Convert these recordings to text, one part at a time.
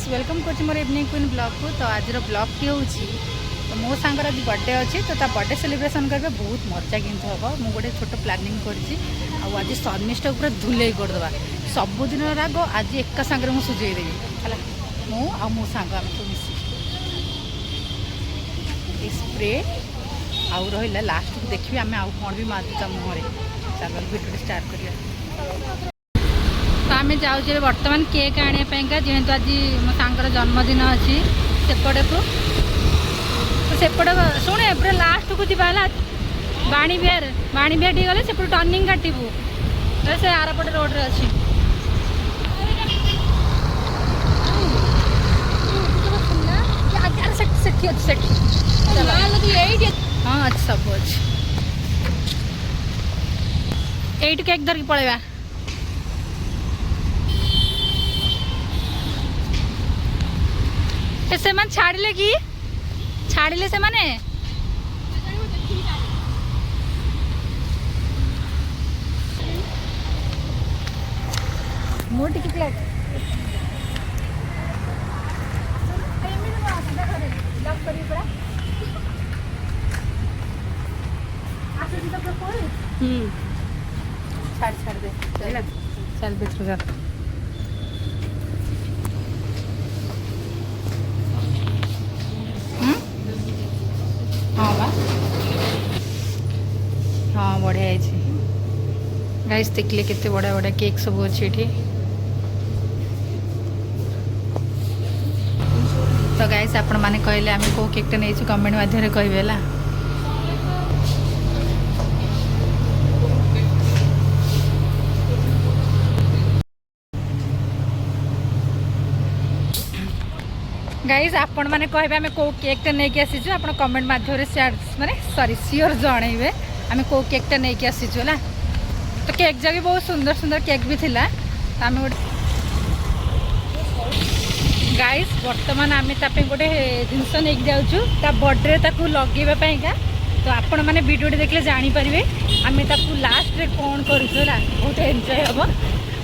Guys welcome कर मोर evening queen blog को। तो आज ब्लॉग टी हूँ तो मो सांगर आज बर्थडे अच्छी तो बर्थडे सेलिब्रेशन करेंगे बहुत मजा किंतु हम मुझे गोटे छोट प्लानिंग कर शर्मिष्ठ पूरा धुले करदे सबुदिन राग आज एक सांगे मुझे सुझेदेवी है मो सांग आम सब मिसी स्प्रे आउ रहा लास्ट को देखिए आम आउ कौन भी मार्चा मुहर चलो भिडियो स्टार्ट करिया। तो आम जाऊे बर्तमान केक आने जेहेतु आज मो सांगर जन्मदिन अच्छी सेपटे को तो सेपटे शुणे पूरा लास्ट को जीवा बाणी बिहार टी गले से टर्निंग काटबू से आरपटे रोड रे अच्छी हाँ अच्छी सब अच्छी एट केक धरिक पलैया से मन छाड़िले कि छाड़िले से माने मोटी की प्लेट लॉक करी पड़ा छाड़ दे चल भीतर जा हाँ बढ़िया है गाइस देखिए केते बड़ा बड़ा केक सब अच्छे ये तो गाइस आपण माने कहले आम को केकटा नहीं कमेंट माध्यम कहबे ला गाइस आपण माने कहबे आम को केकटा नहीं आसीचु आपण कमेंट माध्यम शेयर माने सॉरी श्योर जनइबे आम को केकटा नहीं आसीचु है तो केक जगह बहुत सुंदर सुंदर केक भी थिला तो आम गाइस बर्तमान आम गोटे जिनस नहीं जाऊँ बर्थडे ताकू लगेवाई का तो आपण मैंने वीडियो देखले जानीपारे आम लास्ट रे कौन करूँ बहुत एंजॉय हम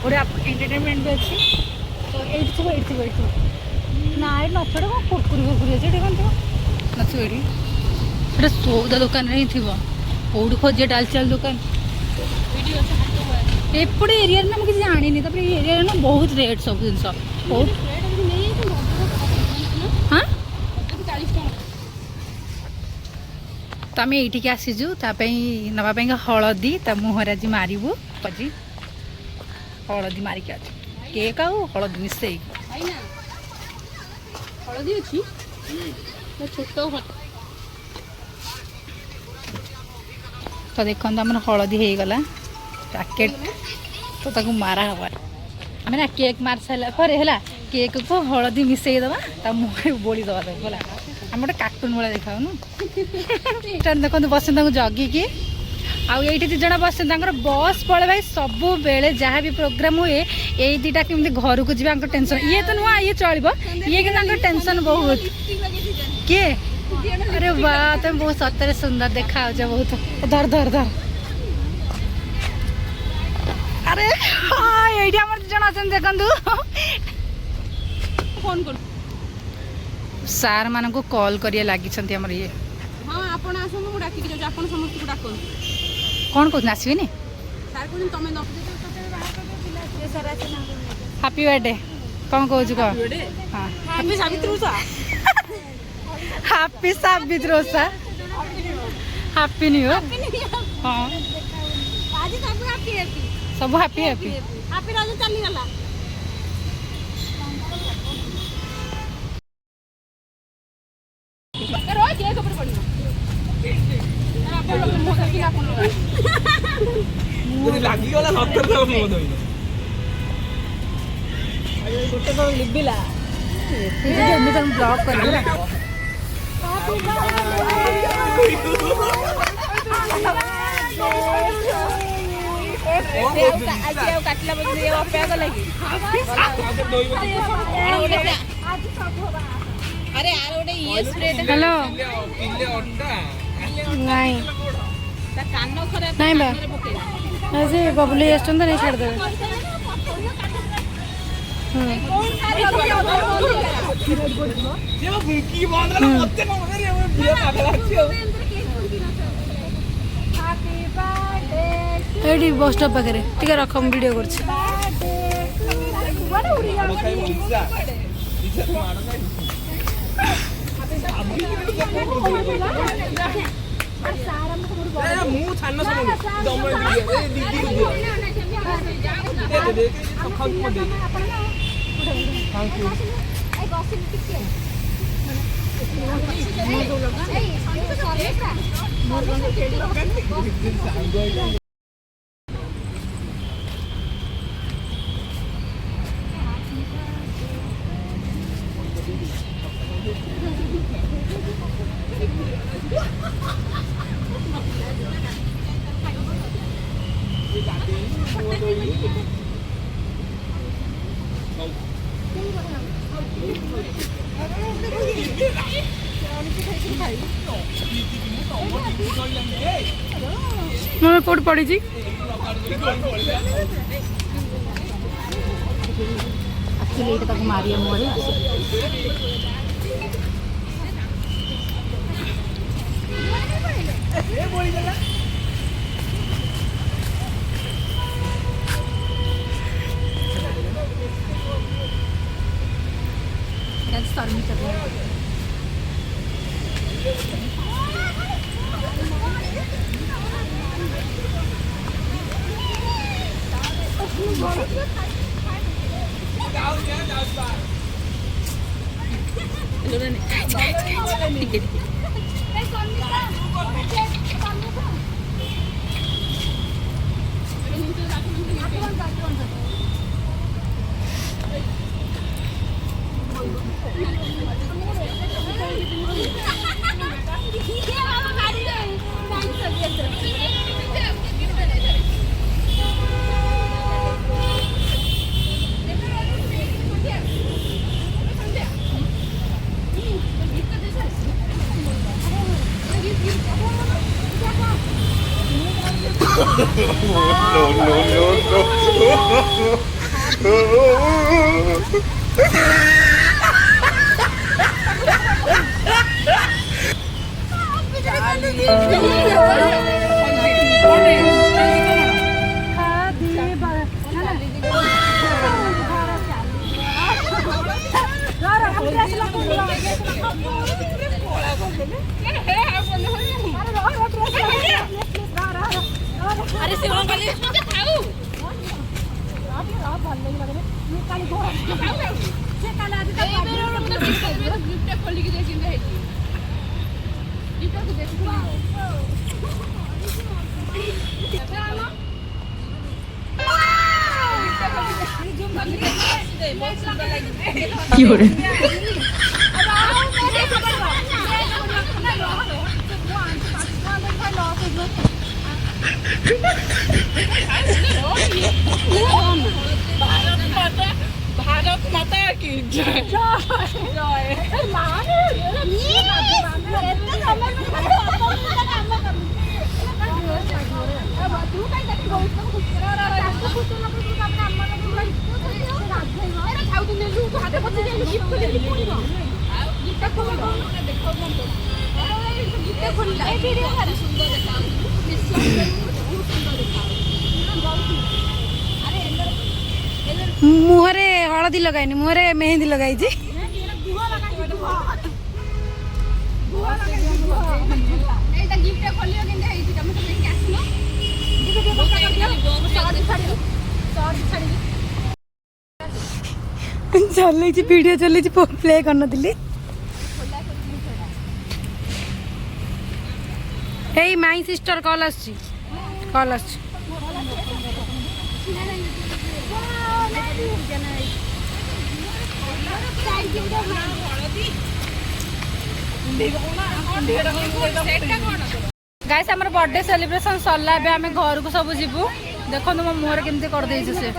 गोटे एंटरटेनमेंट भी अच्छी तो ये ना नथड़ा कौन कुरकुरी कुरकुरी अच्छे कौन थो नथी सौदा दुकान ही थी कौट खोजे डाल चाल दुकान एपटे एरिया ना मुझे जानी एरिया ना बहुत रेट सब जिन हाँ तो आम ये आसीचु नापी हलदी मुहर आज मारू पजी हलदी मारिक केक आउ हलदी मिसई हलदी अच्छी छोट तो देखो आम हलदी हो गला पैकेट तो ताकू मारा हवा आम ना केक मार सारा है केक को हलदी मिसई दवा मुहर बोली दवा बोला आम गोटे कार्टून भाई देखा देखो बसंत को जगिकी आई दिज बस बस पड़े भाई सब बेले जहाँ भी प्रोग्राम हुए ये दीटा केमती घर को जी टेंशन ये तो नुआ ये चलो ये कि टेंशन बहुत किए अरे वाह तुम बहुत सतरे सुंदर देखा बहुत धर धर धर अरे हाँ ये जन अच्छे देखु फोन कर सार मान को कॉल करिए लगी ये हाँ आपण आसनु मु डाकी जाऊ आपण समस्त को डाकन कौन कहते आसबे सार को तमे न हैप्पी बर्थडे कौन कहू कह हाँ happy Savitri happy Savitri happy new year हाँ आज सब हैप्पी हैप्पी सब हैप्पी हैप्पी हैप्पी रज चली गला रो केक ऊपर पड़ी अपन मुंह देखि अपन मुंह लागी गला 70 का मुंह दई अरे गोटे तो लिबिला ये मैं तुम ब्लॉग कर दिला आज काटला बजे अपेक्षा कर लगी अरे यार गोटे ये स्प्रे हेलो नहीं कान खराब नहीं बा ऐसे बबली आछन तो नहीं छाड़ देबे ଏଇଠି ବସ୍ ଷ୍ଟପ୍ ପାଖରେ ଟିକେ ରଖ ମୁଁ ଭିଡ଼ିଓ କରୁଛି। मैं कोड पड़ी जी एक्चुअली तक मारिया मोरे अरे से वहां वाले खाऊ गिफ्ट खोली के देखिन है गिफ्ट को भारत माता की जय मुहरे हलदी लगाइनी मुहरे मेहंदी लगाई जी चल वीडियो चल प्ले करन माई सिस्टर कॉल गाइस हमर बर्थडे सेलिब्रेशन सरला बे हमें घर को सब जीवु देखो मो मुहर केमती कर दे से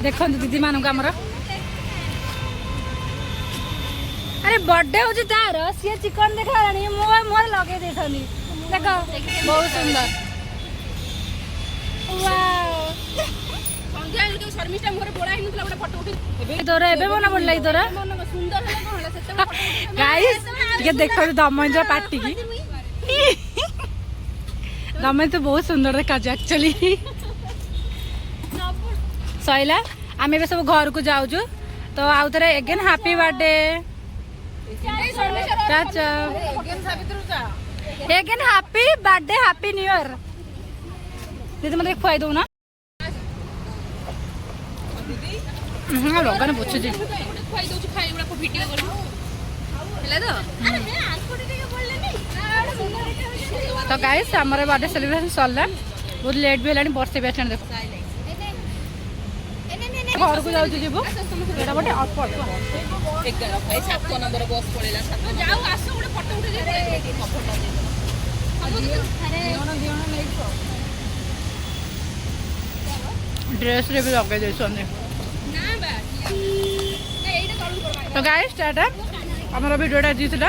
देखो दीदी मान को हमर अरे बर्थडे हो तार सी चिकन देखा मोर लगे देथनी देखो बहुत सुंदर वाओ ଶର୍ମିଷ୍ଠା ମୋର ବୋଳା ହେଇନଥିଲା ଗୋଟେ ଫଟୋ ଉଠେଇ ତୋର ଏବେ ମନେ ପଡିଲା କି ତୋର ମନ ସୁନ୍ଦର ହେଲା କଣ ହେଲା ସେତେବେଳେ ଗାଇସ୍ ଟିକେ ଦେଖନ୍ତୁ ଦମୟନ୍ତ ପାଟି କି ଦମୟନ୍ତ ବହୁତ ସୁନ୍ଦର ଦେଖାଯାଉଛି ଆକ୍ଚୁଆଲି ସଇଲା ଆମେ ଏବେ ସବୁ ଘରକୁ ଯାଉଛୁ ତ ଆଉ ଥରେ ଏଗେନ୍ ହାପି ବାର୍ଥଡେ ଚାଚା again happy birthday happy new year ଦିଦି ମତେ ଖୁଆଇ ଦଉନା ଲଗାନ ବୁଝୁଛି ଖୁଆଇ ଦଉଛି ଖାଇ ଗୁଡାକ ଭିଡିଓ କରିବୁ ହେଲା ତ ଗାଇସ୍ ଆମର ବାର୍ଥଡେ ସେଲିବ୍ରେସନ ସରିଲା ବହୁତ ଲେଟ୍ ବି ହେଲାଣି ବର୍ଷେ ବି ଆସିଲାଣି ଦେଖ ଘରକୁ ଯାଉଛୁ ଯିବୁ ଏଇଟା ଗୋଟେ ଅଳ୍ପ ଅଳ୍ପ ଏଇ 7 ନମ୍ବର ବସ୍ ପଳେଇଲା ଯାଉ ଆସ ଗୋଟେ ଫଟୋ ଉଠେଇ ଡ୍ରେସ୍ରେ ବି ଲଗେଇ ଦେଇଛନ୍ତି ତ ଗାଇସ୍ ଟାଟା ଆମର ଭିଡ଼ିଓଟା ଆଜି ଥିଲା